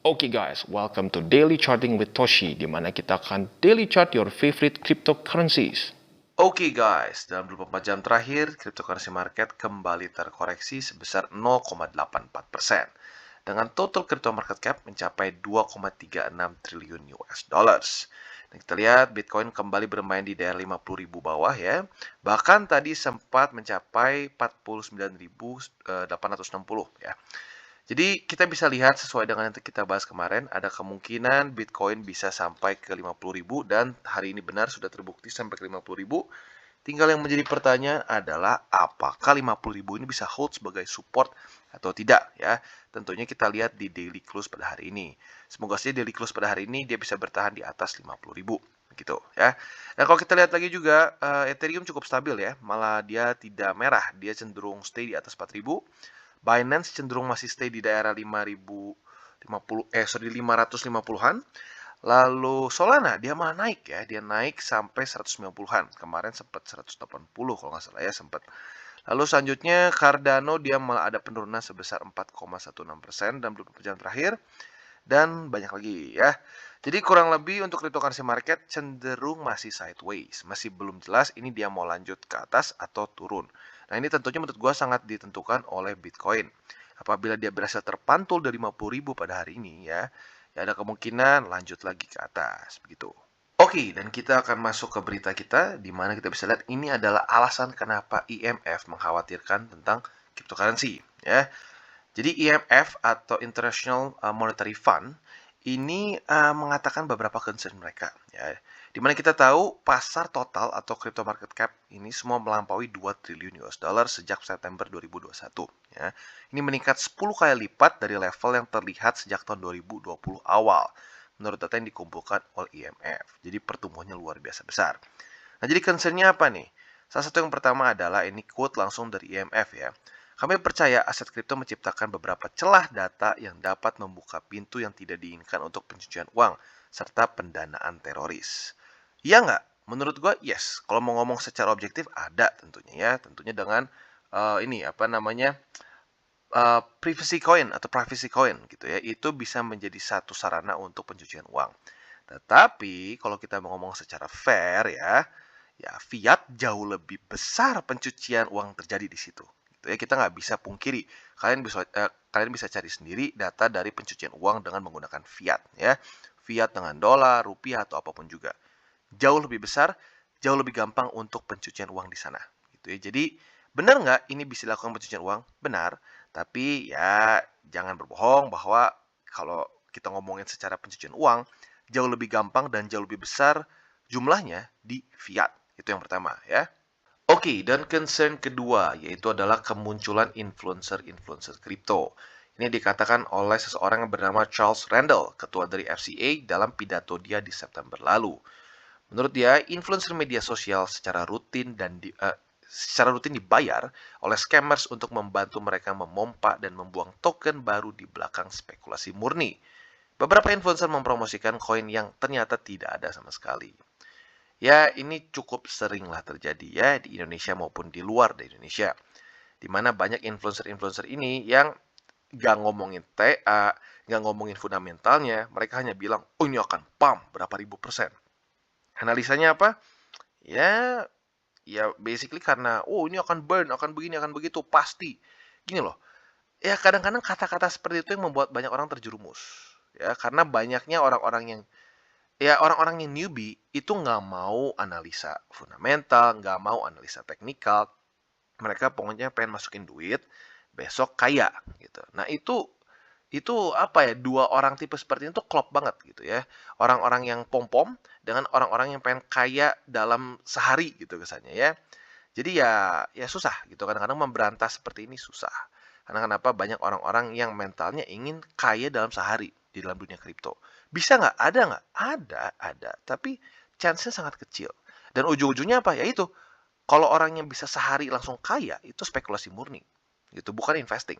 Oke guys, welcome to Daily Charting with Toshi, di mana kita akan daily chart your favorite cryptocurrencies. Oke guys, dalam 24 jam terakhir, cryptocurrency market kembali terkoreksi sebesar 0,84%. Dengan total crypto market cap mencapai 2,36 triliun US dollars. Dan kita lihat Bitcoin kembali bermain di daerah 50.000 bawah ya. Bahkan tadi sempat mencapai 49.860 ya. Jadi kita bisa lihat sesuai dengan yang kita bahas kemarin, ada kemungkinan Bitcoin bisa sampai ke 50.000 dan hari ini benar sudah terbukti sampai ke 50.000. Tinggal yang menjadi pertanyaan adalah apakah 50.000 ini bisa hold sebagai support atau tidak ya. Tentunya kita lihat di daily close pada hari ini. Semoga saja daily close pada hari ini dia bisa bertahan di atas 50.000 gitu ya. Dan kalau kita lihat lagi juga Ethereum cukup stabil ya, malah dia tidak merah, dia cenderung stay di atas 4.000. Binance cenderung masih stay di daerah 550-an. Lalu Solana dia malah naik ya, dia naik sampai 190-an. Kemarin sempat 180 kalau nggak salah ya sempat. Lalu selanjutnya Cardano dia malah ada penurunan sebesar 4,16% dalam 24 jam terakhir dan banyak lagi ya. Jadi kurang lebih untuk cryptocurrency market cenderung masih sideways, masih belum jelas ini dia mau lanjut ke atas atau turun. Nah ini tentunya menurut gue sangat ditentukan oleh Bitcoin. Apabila dia berhasil terpantul dari 50.000 pada hari ini ya ada kemungkinan lanjut lagi ke atas begitu. Oke, dan kita akan masuk ke berita kita di mana kita bisa lihat ini adalah alasan kenapa IMF mengkhawatirkan tentang cryptocurrency ya. Jadi IMF atau International Monetary Fund ini mengatakan beberapa concern mereka ya. Dimana kita tahu pasar total atau crypto market cap ini semua melampaui 2 triliun US dollar sejak September 2021 ya. Ini meningkat 10 kali lipat dari level yang terlihat sejak tahun 2020 awal menurut data yang dikumpulkan oleh IMF. Jadi pertumbuhannya luar biasa besar. Nah, jadi concern-nya apa nih? Salah satu yang pertama adalah ini quote langsung dari IMF ya. Kami percaya aset kripto menciptakan beberapa celah data yang dapat membuka pintu yang tidak diinginkan untuk pencucian uang serta pendanaan teroris. Iya nggak? Menurut gue yes. Kalau mau ngomong secara objektif ada tentunya ya. Tentunya dengan ini apa namanya privacy coin gitu ya. Itu bisa menjadi satu sarana untuk pencucian uang. Tetapi kalau kita mau ngomong secara fair ya fiat jauh lebih besar pencucian uang terjadi di situ. Gitu ya, kita nggak bisa pungkiri. Kalian bisa cari sendiri data dari pencucian uang dengan menggunakan fiat ya. Fiat dengan dolar, rupiah atau apapun juga. Jauh lebih besar, jauh lebih gampang untuk pencucian uang di sana. Gitu ya. Jadi benar nggak ini bisa dilakukan pencucian uang? Benar. Tapi ya jangan berbohong bahwa kalau kita ngomongin secara pencucian uang, jauh lebih gampang dan jauh lebih besar jumlahnya di fiat. Itu yang pertama ya. Oke, dan concern kedua yaitu adalah kemunculan influencer-influencer kripto. Ini dikatakan oleh seseorang yang bernama Charles Randall, ketua dari FCA dalam pidato dia di September lalu. Menurut dia, influencer media sosial secara rutin dibayar oleh scammers untuk membantu mereka memompa dan membuang token baru di belakang spekulasi murni. Beberapa influencer mempromosikan koin yang ternyata tidak ada sama sekali. Ya, ini cukup seringlah terjadi ya di Indonesia maupun di luar dari Indonesia. Di mana banyak influencer-influencer ini yang nggak ngomongin TA, nggak ngomongin fundamentalnya, mereka hanya bilang, oh ini akan pump berapa ribu persen. Analisanya apa? Ya, ya basically karena, oh ini akan burn, akan begini, akan begitu, pasti. Gini loh, ya kadang-kadang kata-kata seperti itu yang membuat banyak orang terjerumus. Ya, karena banyaknya orang-orang yang newbie itu nggak mau analisa fundamental, nggak mau analisa teknikal. Mereka pokoknya pengen masukin duit, besok kaya gitu. Nah itu apa ya, dua orang tipe seperti itu klop banget gitu ya. Orang-orang yang pom-pom dengan orang-orang yang pengen kaya dalam sehari gitu kesannya ya. Jadi ya susah gitu, kadang-kadang memberantas seperti ini susah. Karena kenapa banyak orang-orang yang mentalnya ingin kaya dalam sehari di dalam dunia kripto. Bisa nggak? Ada nggak? Ada. Tapi chance-nya sangat kecil. Dan ujung-ujungnya apa? Ya itu, kalau orang yang bisa sehari langsung kaya, itu spekulasi murni. Gitu, bukan investing.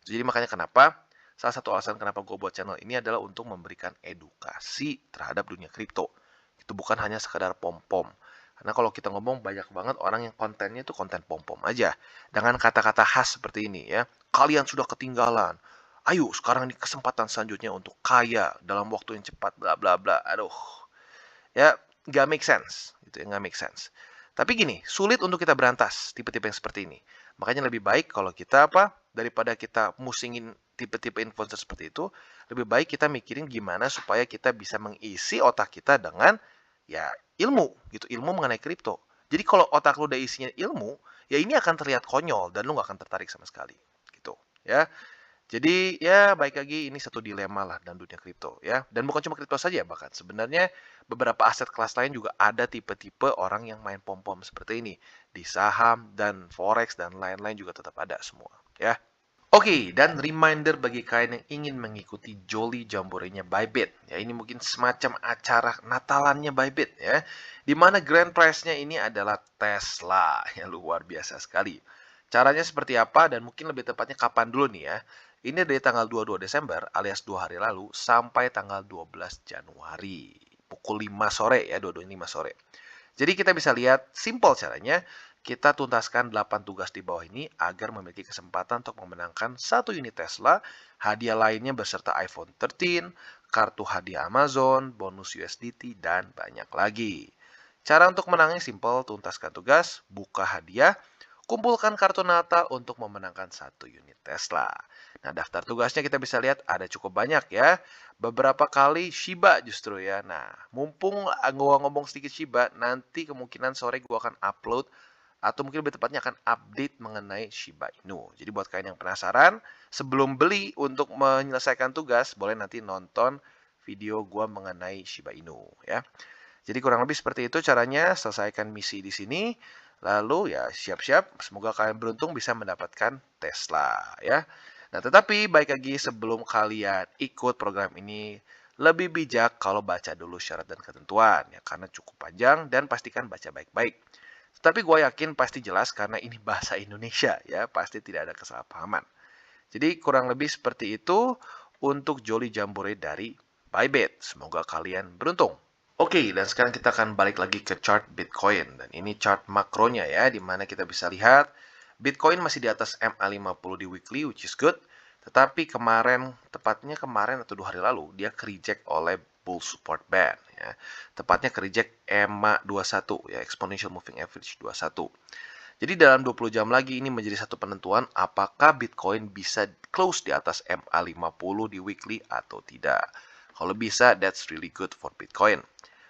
Jadi makanya kenapa, salah satu alasan kenapa gue buat channel ini adalah untuk memberikan edukasi terhadap dunia kripto. Itu bukan hanya sekadar pom-pom. Karena kalau kita ngomong banyak banget orang yang kontennya itu konten pom-pom aja. Dengan kata-kata khas seperti ini ya. Kalian sudah ketinggalan. Ayo sekarang ini kesempatan selanjutnya untuk kaya dalam waktu yang cepat, bla bla bla. Aduh, ya nggak make sense, gitu ya, nggak make sense. Tapi gini, sulit untuk kita berantas tipe-tipe yang seperti ini. Makanya lebih baik kalau kita apa, daripada kita musingin tipe-tipe influencer seperti itu, lebih baik kita mikirin gimana supaya kita bisa mengisi otak kita dengan ya ilmu gitu, ilmu mengenai kripto. Jadi kalau otak lu udah isinya ilmu, ya ini akan terlihat konyol dan lu nggak akan tertarik sama sekali, gitu ya. Jadi ya baik lagi ini satu dilema lah dalam dunia kripto ya. Dan bukan cuma kripto saja bahkan sebenarnya beberapa aset kelas lain juga ada tipe-tipe orang yang main pom-pom seperti ini. Di saham dan forex dan lain-lain juga tetap ada semua ya. Oke, dan reminder bagi kalian yang ingin mengikuti Jolly Jamboree-nya Bybit. Ya, ini mungkin semacam acara Natalannya Bybit ya. Di mana grand prize-nya ini adalah Tesla. Ya, luar biasa sekali. Caranya seperti apa dan mungkin lebih tepatnya kapan dulu nih ya. Ini dari tanggal 22 Desember alias 2 hari lalu sampai tanggal 12 Januari. Pukul 5 sore ya, 22 5 sore. Jadi kita bisa lihat simple caranya, kita tuntaskan 8 tugas di bawah ini agar memiliki kesempatan untuk memenangkan satu unit Tesla, hadiah lainnya beserta iPhone 13, kartu hadiah Amazon, bonus USDT, dan banyak lagi. Cara untuk menangnya simple, tuntaskan tugas, buka hadiah, kumpulkan kartu Natal untuk memenangkan satu unit Tesla. Nah, daftar tugasnya kita bisa lihat ada cukup banyak ya. Beberapa kali Shiba justru ya. Nah, mumpung gua ngomong sedikit Shiba, nanti kemungkinan sore gua akan upload atau mungkin lebih tepatnya akan update mengenai Shiba Inu. Jadi buat kalian yang penasaran, sebelum beli untuk menyelesaikan tugas, boleh nanti nonton video gua mengenai Shiba Inu ya. Jadi kurang lebih seperti itu caranya, selesaikan misi di sini. Lalu ya siap-siap, semoga kalian beruntung bisa mendapatkan Tesla ya. Nah, tetapi baik lagi sebelum kalian ikut program ini, lebih bijak kalau baca dulu syarat dan ketentuan ya karena cukup panjang dan pastikan baca baik-baik. Tetapi gue yakin pasti jelas karena ini bahasa Indonesia ya, pasti tidak ada kesalahpahaman. Jadi kurang lebih seperti itu untuk Jolly Jambore dari Bybit. Semoga kalian beruntung. Oke, dan sekarang kita akan balik lagi ke chart Bitcoin. Dan ini chart makronya ya, di mana kita bisa lihat Bitcoin masih di atas MA50 di weekly, which is good. Tetapi kemarin, tepatnya kemarin atau 2 hari lalu, dia ke-reject oleh Bull Support Band. Ya. Tepatnya ke-reject EMA21, ya, Exponential Moving Average 21. Jadi dalam 20 jam lagi ini menjadi satu penentuan apakah Bitcoin bisa close di atas MA50 di weekly atau tidak. Kalau bisa, that's really good for Bitcoin.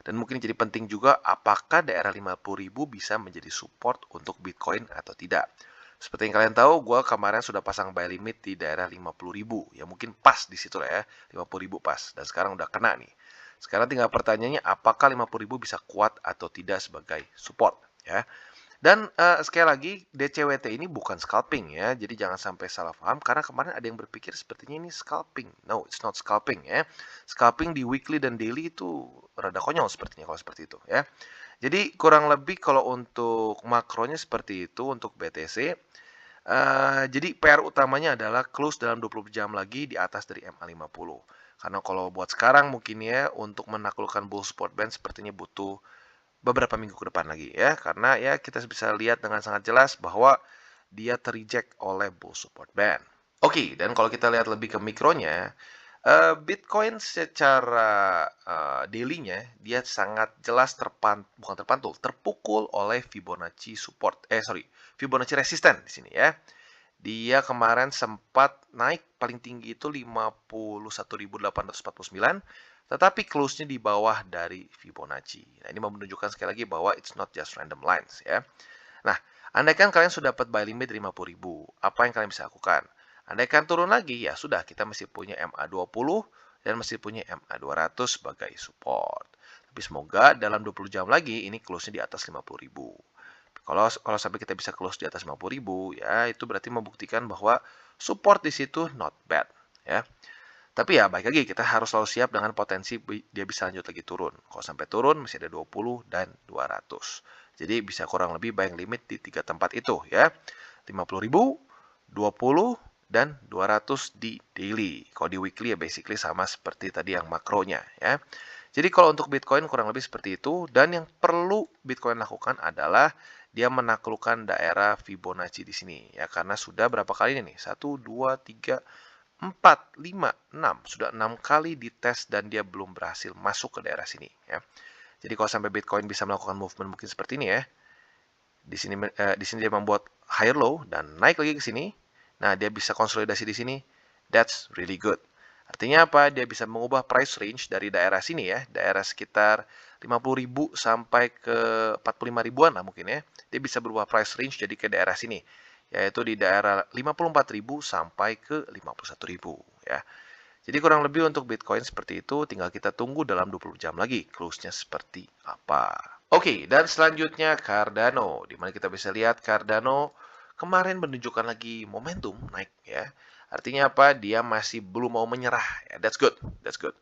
Dan mungkin jadi penting juga apakah daerah 50.000 bisa menjadi support untuk Bitcoin atau tidak. Seperti yang kalian tahu, gue kemarin sudah pasang buy limit di daerah 50.000. Ya mungkin pas di situ lah ya, 50.000 pas. Dan sekarang udah kena nih. Sekarang tinggal pertanyaannya apakah 50.000 bisa kuat atau tidak sebagai support ya. Dan sekali lagi DCWT ini bukan scalping ya, jadi jangan sampai salah paham karena kemarin ada yang berpikir sepertinya ini scalping. No, it's not scalping ya. Scalping di weekly dan daily itu rada konyol sepertinya kalau seperti itu ya. Jadi kurang lebih kalau untuk makronya seperti itu untuk BTC. Jadi PR utamanya adalah close dalam 20 jam lagi di atas dari MA50. Karena kalau buat sekarang mungkin ya untuk menaklukkan bull support band sepertinya butuh beberapa minggu ke depan lagi ya karena ya kita bisa lihat dengan sangat jelas bahwa dia terreject oleh bull support band. Oke, dan kalau kita lihat lebih ke mikronya, Bitcoin secara daily-nya dia sangat jelas bukan terpantul, terpukul oleh Fibonacci support. Fibonacci resisten di sini ya. Dia kemarin sempat naik paling tinggi itu 51.849, tetapi close-nya di bawah dari Fibonacci. Nah, ini menunjukkan sekali lagi bahwa it's not just random lines ya. Nah, andaikan kalian sudah dapat buy limit 50.000, apa yang kalian bisa lakukan? Andaikan turun lagi, ya sudah kita masih punya MA20 dan masih punya MA200 sebagai support. Tapi semoga dalam 20 jam lagi ini close-nya di atas 50.000. Kalau sampai kita bisa close di atas 50.000, ya itu berarti membuktikan bahwa support di situ not bad ya. Tapi ya baik lagi kita harus selalu siap dengan potensi dia bisa lanjut lagi turun. Kalau sampai turun masih ada 20 dan 200. Jadi bisa kurang lebih buying limit di 3 tempat itu ya. 50.000, 20 dan 200 di daily. Kalau di weekly ya basically sama seperti tadi yang makronya ya. Jadi kalau untuk Bitcoin kurang lebih seperti itu dan yang perlu Bitcoin lakukan adalah dia menaklukkan daerah Fibonacci di sini ya karena sudah berapa kali ini nih? 1 2 3 4, 5, 6. Sudah 6 kali dites dan dia belum berhasil masuk ke daerah sini ya. Jadi kalau sampai Bitcoin bisa melakukan movement mungkin seperti ini ya. Di sini dia membuat higher low dan naik lagi ke sini. Nah, dia bisa konsolidasi di sini. That's really good. Artinya apa? Dia bisa mengubah price range dari daerah sini ya, daerah sekitar 50.000 sampai ke 45 ribuan lah mungkin ya. Dia bisa berubah price range jadi ke daerah sini, yaitu di daerah 54.000 sampai ke 51.000 ya. Jadi kurang lebih untuk Bitcoin seperti itu, tinggal kita tunggu dalam 20 jam lagi close-nya seperti apa. Oke, dan selanjutnya Cardano, di mana kita bisa lihat Cardano kemarin menunjukkan lagi momentum naik ya. Artinya apa? Dia masih belum mau menyerah ya. That's good. That's good.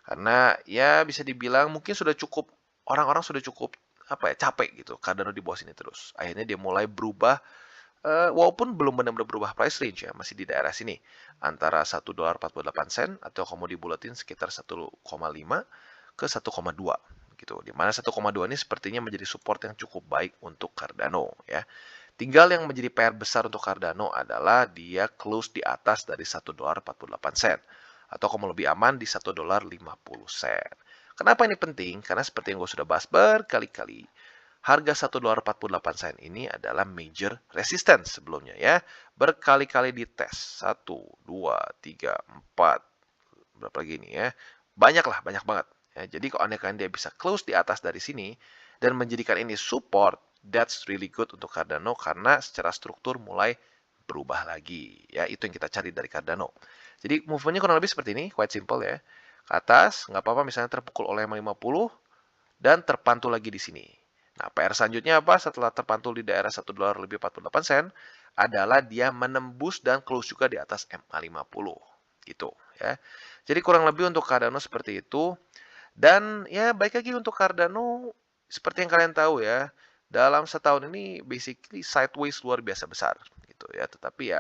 Karena ya bisa dibilang mungkin sudah cukup, orang-orang sudah cukup apa ya, capek gitu Cardano di bawah sini terus. Akhirnya dia mulai berubah, walaupun belum benar-benar berubah price range ya, masih di daerah sini antara $1.48 atau kalau mau dibulatin sekitar 1,5 ke 1,2 gitu. Di mana 1,2 ini sepertinya menjadi support yang cukup baik untuk Cardano ya. Tinggal yang menjadi PR besar untuk Cardano adalah dia close di atas dari $1.48 atau kalau lebih aman di $1.50. Kenapa ini penting? Karena seperti yang gue sudah bahas berkali-kali, harga $1.48 ini adalah major resistance sebelumnya ya. Berkali-kali dites. 1, 2, 3, 4. Berapa lagi ini ya? Banyak lah, banyak banget. Ya, jadi kalau andaikan dia bisa close di atas dari sini dan menjadikan ini support, that's really good untuk Cardano karena secara struktur mulai berubah lagi. Ya, itu yang kita cari dari Cardano. Jadi movement-nya kurang lebih seperti ini, quite simple ya. Ke atas, nggak apa-apa misalnya terpukul oleh 50 dan terpantul lagi di sini. Nah, PR selanjutnya apa? Setelah terpantul di daerah $1.48 adalah dia menembus dan close juga di atas MA50 gitu ya. Jadi kurang lebih untuk Cardano seperti itu. Dan ya baik lagi untuk Cardano seperti yang kalian tahu ya, dalam setahun ini basically sideways luar biasa besar gitu ya. Tetapi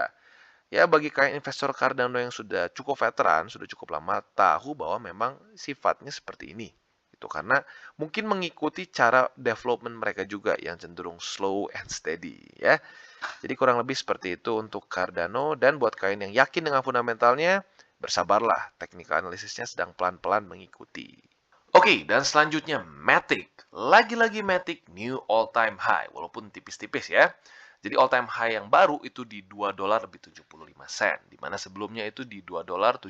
ya bagi kalian investor Cardano yang sudah cukup veteran, sudah cukup lama tahu bahwa memang sifatnya seperti ini. Itu karena mungkin mengikuti cara development mereka juga yang cenderung slow and steady ya. Jadi kurang lebih seperti itu untuk Cardano dan buat kalian yang yakin dengan fundamentalnya, bersabarlah, technical analisisnya sedang pelan-pelan mengikuti. Oke, dan selanjutnya Matic. Lagi-lagi Matic new all time high, walaupun tipis-tipis ya. Jadi all time high yang baru itu di $2.75, di mana sebelumnya itu di $2.734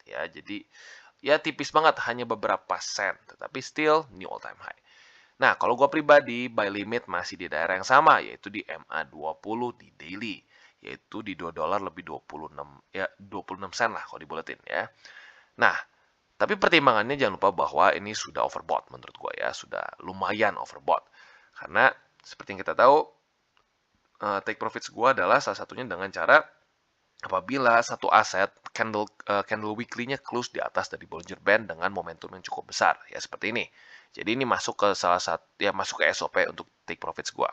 ya. Jadi ya tipis banget, hanya beberapa sen, tetapi still new all time high. Nah, kalau gue pribadi, buy limit masih di daerah yang sama, yaitu di MA20 di daily, yaitu di $2 lebih 26 ya 26 sen lah kalau dibuletin ya. Nah, tapi pertimbangannya jangan lupa bahwa ini sudah overbought menurut gue ya, sudah lumayan overbought. Karena seperti yang kita tahu, take profits gue adalah salah satunya dengan cara apabila satu aset candle weekly-nya close di atas dari Bollinger Band dengan momentum yang cukup besar ya seperti ini. Jadi ini masuk ke salah satu ya masuk ke SOP untuk take profits gua.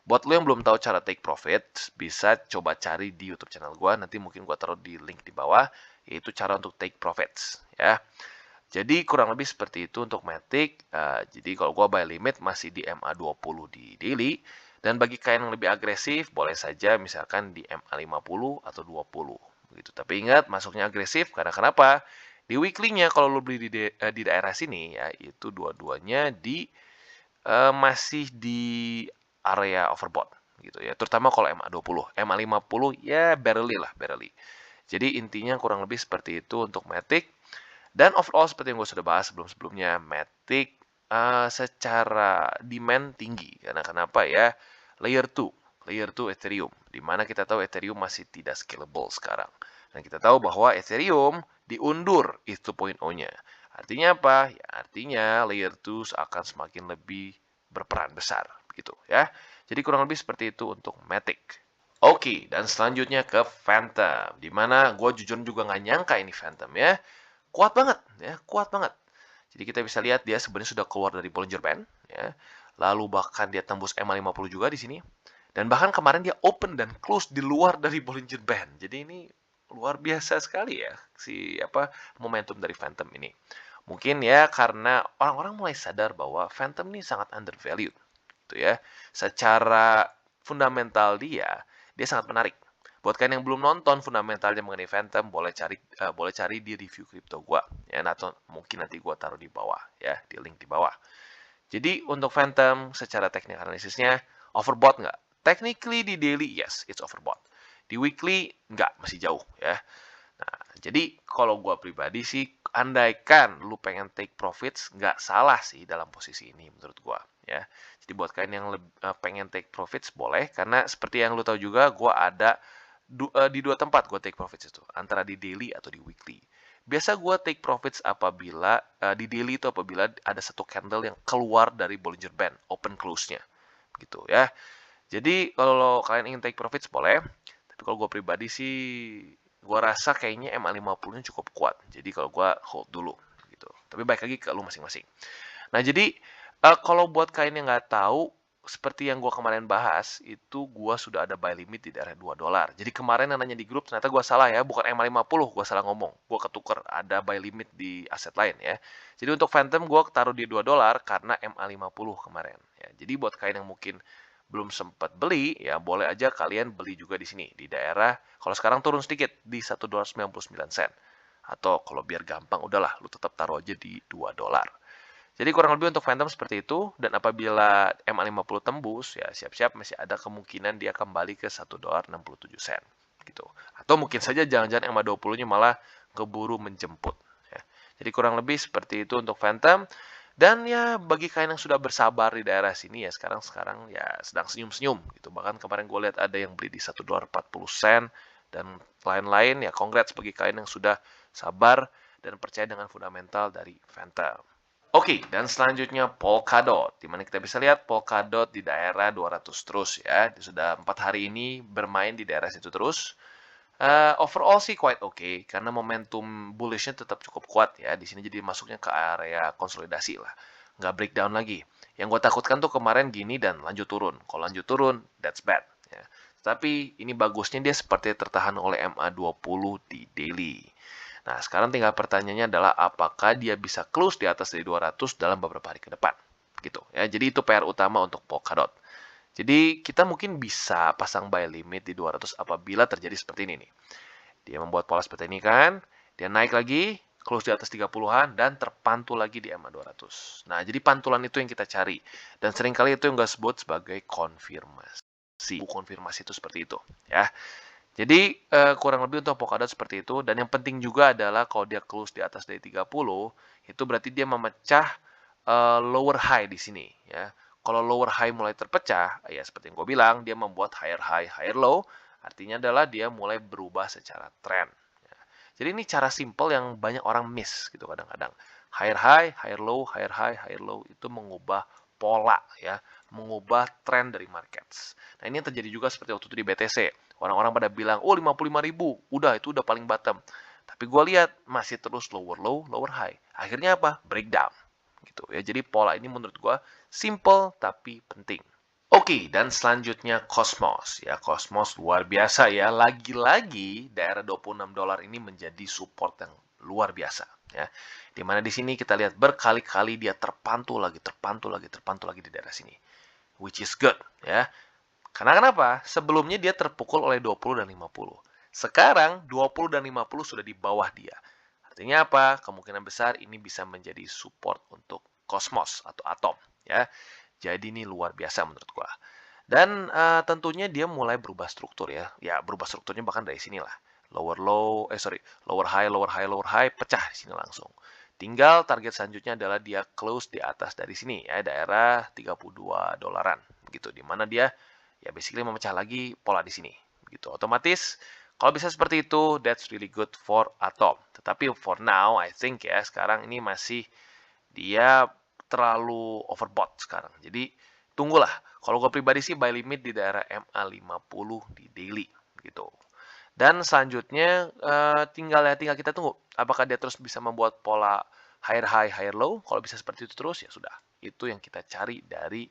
Buat lo yang belum tahu cara take profit, bisa coba cari di YouTube channel gua. Nanti mungkin gua taruh di link di bawah, yaitu cara untuk take profits ya. Jadi kurang lebih seperti itu untuk Matic. Jadi kalau gua buy limit masih di MA20 di daily. Dan bagi kalian yang lebih agresif, boleh saja misalkan di MA50 atau 20. Begitu. Tapi ingat, masuknya agresif karena kenapa? Di weekly-nya kalau lo beli di daerah sini, ya itu dua-duanya masih di area overbought. Gitu ya. Terutama kalau MA20. MA50 ya barely lah, barely. Jadi intinya kurang lebih seperti itu untuk Matic. Dan overall seperti yang gue sudah bahas sebelum-sebelumnya, Matic secara demand tinggi. Karena kenapa ya? Layer 2 Ethereum. Di mana kita tahu Ethereum masih tidak scalable sekarang. Dan kita tahu bahwa Ethereum diundur ETH 2.0-nya. Artinya apa? Ya, artinya layer 2 akan semakin lebih berperan besar. Gitu ya. Jadi kurang lebih seperti itu untuk Matic. Oke, dan selanjutnya ke Phantom. Dimana gue jujur juga nggak nyangka ini Phantom ya. Kuat banget ya, kuat banget. Jadi kita bisa lihat dia sebenarnya sudah keluar dari Bollinger Band ya. Lalu bahkan dia tembus MA50 juga di sini. Dan bahkan kemarin dia open dan close di luar dari Bollinger Band. Jadi ini luar biasa sekali ya momentum dari Phantom ini. Mungkin ya karena orang-orang mulai sadar bahwa Phantom ini sangat undervalued gitu ya. Secara fundamental dia sangat menarik. Buat kalian yang belum nonton fundamentalnya mengenai Phantom, boleh cari di review kripto gua ya, atau mungkin nanti gua taruh di bawah ya, di link di bawah. Jadi untuk Phantom secara teknik analisisnya overbought nggak? Technically di daily yes, it's overbought. Di weekly nggak, masih jauh ya. Nah, jadi kalau gua pribadi sih, andaikan lu pengen take profits, nggak salah sih dalam posisi ini menurut gua ya. Jadi buat kalian yang pengen take profits boleh, karena seperti yang lu tahu juga, gua ada di dua tempat gua take profits itu, antara di daily atau di weekly. Biasa gua take profits apabila di daily itu apabila ada satu candle yang keluar dari Bollinger Band, open close-nya gitu ya. Jadi kalau kalian ingin take profits boleh, tapi kalau gue pribadi sih, gue rasa kayaknya MA50-nya cukup kuat. Jadi kalau gue hold dulu gitu. Tapi baik lagi ke lu masing-masing. Nah jadi kalau buat kalian yang nggak tahu, seperti yang gue kemarin bahas, itu gue sudah ada buy limit di daerah $2. Jadi kemarin yang nanya di grup, ternyata gue salah ya, bukan MA50, gue salah ngomong. Gue ketuker, ada buy limit di aset lain ya. Jadi untuk Phantom gue taruh di $2 karena MA50 kemarin. Ya. Jadi buat kalian yang mungkin belum sempat beli, ya boleh aja kalian beli juga di sini, di daerah, kalau sekarang turun sedikit, di $1.99. Atau kalau biar gampang, udahlah, lu tetap taruh aja di $2. Jadi kurang lebih untuk Phantom seperti itu, dan apabila MA50 tembus, ya siap-siap masih ada kemungkinan dia kembali ke $1.67 gitu. Atau mungkin saja jangan-jangan MA20-nya malah keburu menjemput. Ya. Jadi kurang lebih seperti itu untuk Phantom. Dan ya bagi kalian yang sudah bersabar di daerah sini ya sekarang ya sedang senyum-senyum gitu. Bahkan kemarin gue lihat ada yang beli di $1.40 dan lain-lain ya, congrats bagi kalian yang sudah sabar dan percaya dengan fundamental dari Phantom. Oke, dan selanjutnya Polkadot, di mana kita bisa lihat Polkadot di daerah 200 terus ya. Dia sudah 4 hari ini bermain di daerah situ terus. Overall sih quite okay, karena momentum bullishnya tetap cukup kuat ya. Di sini jadi masuknya ke area konsolidasi lah, nggak breakdown lagi. Yang gue takutkan tuh kemarin gini dan lanjut turun. Kalau lanjut turun, that's bad. Ya. Tapi ini bagusnya dia seperti tertahan oleh MA20 di daily. Nah, sekarang tinggal pertanyaannya adalah apakah dia bisa close di atas dari 200 dalam beberapa hari ke depan. Gitu ya. Jadi itu PR utama untuk Polkadot. Jadi kita mungkin bisa pasang buy limit di 200 apabila terjadi seperti ini nih. Dia membuat pola seperti ini kan, dia naik lagi, close di atas 30-an, dan terpantul lagi di MA200. Nah, jadi pantulan itu yang kita cari. Dan seringkali itu yang gue sebut sebagai konfirmasi. Konfirmasi itu seperti itu. Ya. Jadi kurang lebih untuk Polkadot seperti itu, dan yang penting juga adalah kalau dia close di atas dari 30, itu berarti dia memecah lower high di sini ya. Kalau lower high mulai terpecah, ya seperti yang gue bilang, dia membuat higher high, higher low, artinya adalah dia mulai berubah secara tren. Ya. Jadi ini cara simple yang banyak orang miss gitu kadang-kadang. Higher high, higher low, higher high, higher low itu mengubah pola ya, mengubah tren dari markets. Nah ini yang terjadi juga seperti waktu itu di BTC. Orang-orang pada bilang, oh 55.000, udah itu udah paling bottom. Tapi gue lihat masih terus lower low, lower high. Akhirnya apa? Breakdown. Gitu ya. Jadi pola ini menurut gue simple tapi penting. Oke, dan selanjutnya Cosmos. Ya, Cosmos luar biasa ya. Lagi-lagi daerah $26 ini menjadi support yang luar biasa ya. Dimana di sini kita lihat berkali-kali dia terpantul lagi di daerah sini. Which is good ya. Karena kenapa? Sebelumnya dia terpukul oleh 20 dan 50. Sekarang 20 dan 50 sudah di bawah dia. Artinya apa? Kemungkinan besar ini bisa menjadi support untuk Cosmos atau Atom ya. Jadi ini luar biasa menurut gua. Dan tentunya dia mulai berubah struktur ya. Ya, berubah strukturnya bahkan dari sini lah. Lower low, lower high, lower high, lower high, pecah di sini langsung. Tinggal target selanjutnya adalah dia close di atas dari sini ya, daerah $32-an gitu, di mana dia ya basically memecah lagi pola di sini gitu. Otomatis kalau bisa seperti itu, that's really good for Atom. Tetapi for now I think ya sekarang ini masih dia terlalu overbought sekarang. Jadi tunggulah. Kalau gue pribadi sih buy limit di daerah MA50 di daily gitu. Dan selanjutnya tinggal kita tunggu apakah dia terus bisa membuat pola higher high, higher low. Kalau bisa seperti itu terus ya sudah. Itu yang kita cari dari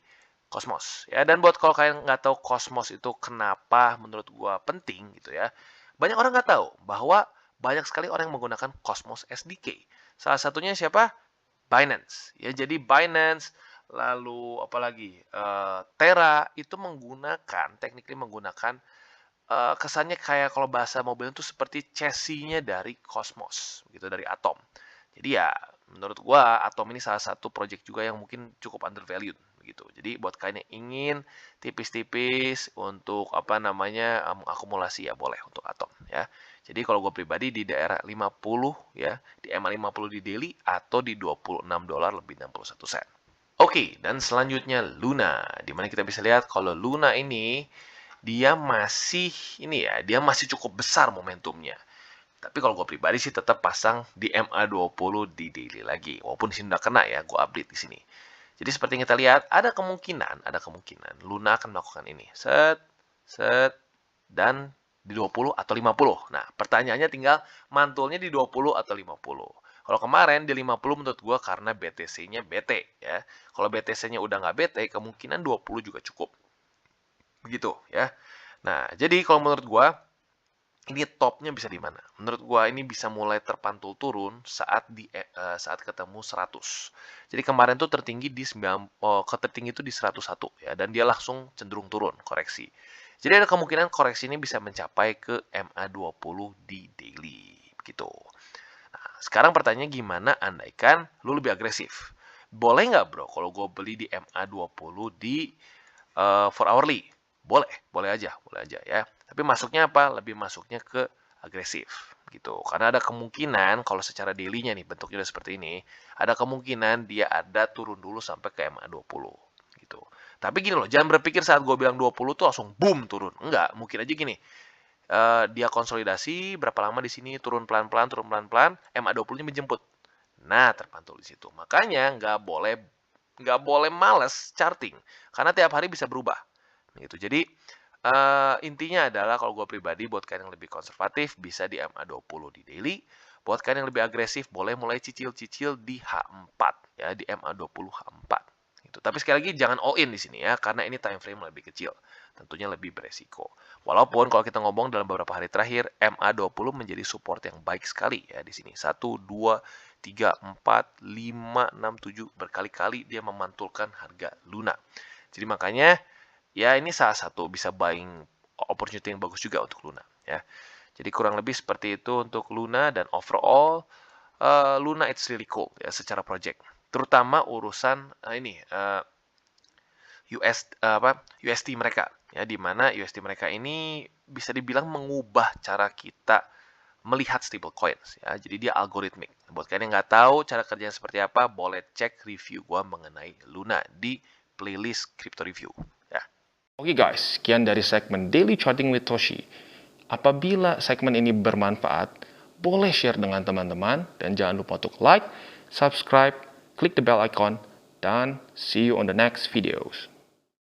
Cosmos ya. Dan buat kalau kalian nggak tahu Cosmos itu kenapa menurut gua penting gitu ya, banyak orang nggak tahu bahwa banyak sekali orang yang menggunakan Cosmos SDK. Salah satunya siapa? Binance ya. Jadi Binance, lalu apalagi Terra itu menggunakan technically menggunakan kesannya kayak kalau bahasa mobil itu seperti chassis-nya dari kosmos, gitu, dari atom. Jadi ya, menurut gua atom ini salah satu project juga yang mungkin cukup undervalued, gitu. Jadi buat kalian yang ingin tipis-tipis untuk apa namanya akumulasi ya boleh untuk atom ya. Jadi kalau gue pribadi di daerah 50 ya, di EMA 50 di daily atau di $26 lebih 61 sen. Oke, dan selanjutnya Luna, di mana kita bisa lihat kalau Luna ini dia masih dia masih cukup besar momentumnya. Tapi kalau gue pribadi sih tetap pasang di MA20 di daily lagi. Walaupun di sini udah kena ya, gue update di sini. Jadi seperti yang kita lihat, ada kemungkinan Luna akan melakukan ini. Set, set, dan di 20 atau 50. Nah, pertanyaannya tinggal mantulnya di 20 atau 50. Kalau kemarin di 50 menurut gue karena BTC-nya BT ya. Kalau BTC-nya udah nggak BT, kemungkinan 20 juga cukup. Begitu ya. Nah, jadi kalau menurut gue, ini topnya bisa di mana? Menurut gua ini bisa mulai terpantul turun saat ketemu 100. Jadi kemarin tuh tertinggi di tertinggi itu di 101 ya, dan dia langsung cenderung turun koreksi. Jadi ada kemungkinan koreksi ini bisa mencapai ke MA20 di daily gitu. Nah, sekarang pertanyaannya gimana andaikan lu lebih agresif? Boleh nggak bro kalau gue beli di MA20 di 4 hourly? Boleh aja ya. Tapi masuknya apa? Lebih masuknya ke agresif gitu. Karena ada kemungkinan kalau secara daily-nya nih bentuknya udah seperti ini, ada kemungkinan dia ada turun dulu sampai ke MA20 gitu. Tapi gini loh, jangan berpikir saat gue bilang 20 tuh langsung boom turun. Enggak, mungkin aja gini. Dia konsolidasi berapa lama di sini turun pelan-pelan, MA20-nya menjemput. Nah, terpantul di situ. Makanya nggak boleh males charting karena tiap hari bisa berubah. Gitu. Jadi intinya adalah kalau gue pribadi buat kalian yang lebih konservatif bisa di MA20 di daily. Buat kalian yang lebih agresif boleh mulai cicil-cicil di H4 ya, di MA20 H4. Gitu. Tapi sekali lagi jangan all in di sini ya karena ini time frame lebih kecil. Tentunya lebih beresiko. Walaupun kalau kita ngomong dalam beberapa hari terakhir MA20 menjadi support yang baik sekali ya di sini. 1 2 3 4 5 6 7 berkali-kali dia memantulkan harga Luna. Jadi makanya ya ini salah satu bisa buying opportunity yang bagus juga untuk Luna ya. Jadi kurang lebih seperti itu untuk Luna dan overall Luna it's really cool ya secara project. Terutama urusan UST mereka ya, di mana UST mereka ini bisa dibilang mengubah cara kita melihat stable coins ya. Jadi dia algoritmik. Buat kalian yang nggak tahu cara kerjanya seperti apa, boleh cek review gua mengenai Luna di playlist Crypto Review ya. Oke guys, sekian dari segmen Daily Charting with Toshi. Apabila segmen ini bermanfaat, boleh share dengan teman-teman dan jangan lupa untuk like, subscribe, klik the bell icon, dan see you on the next videos.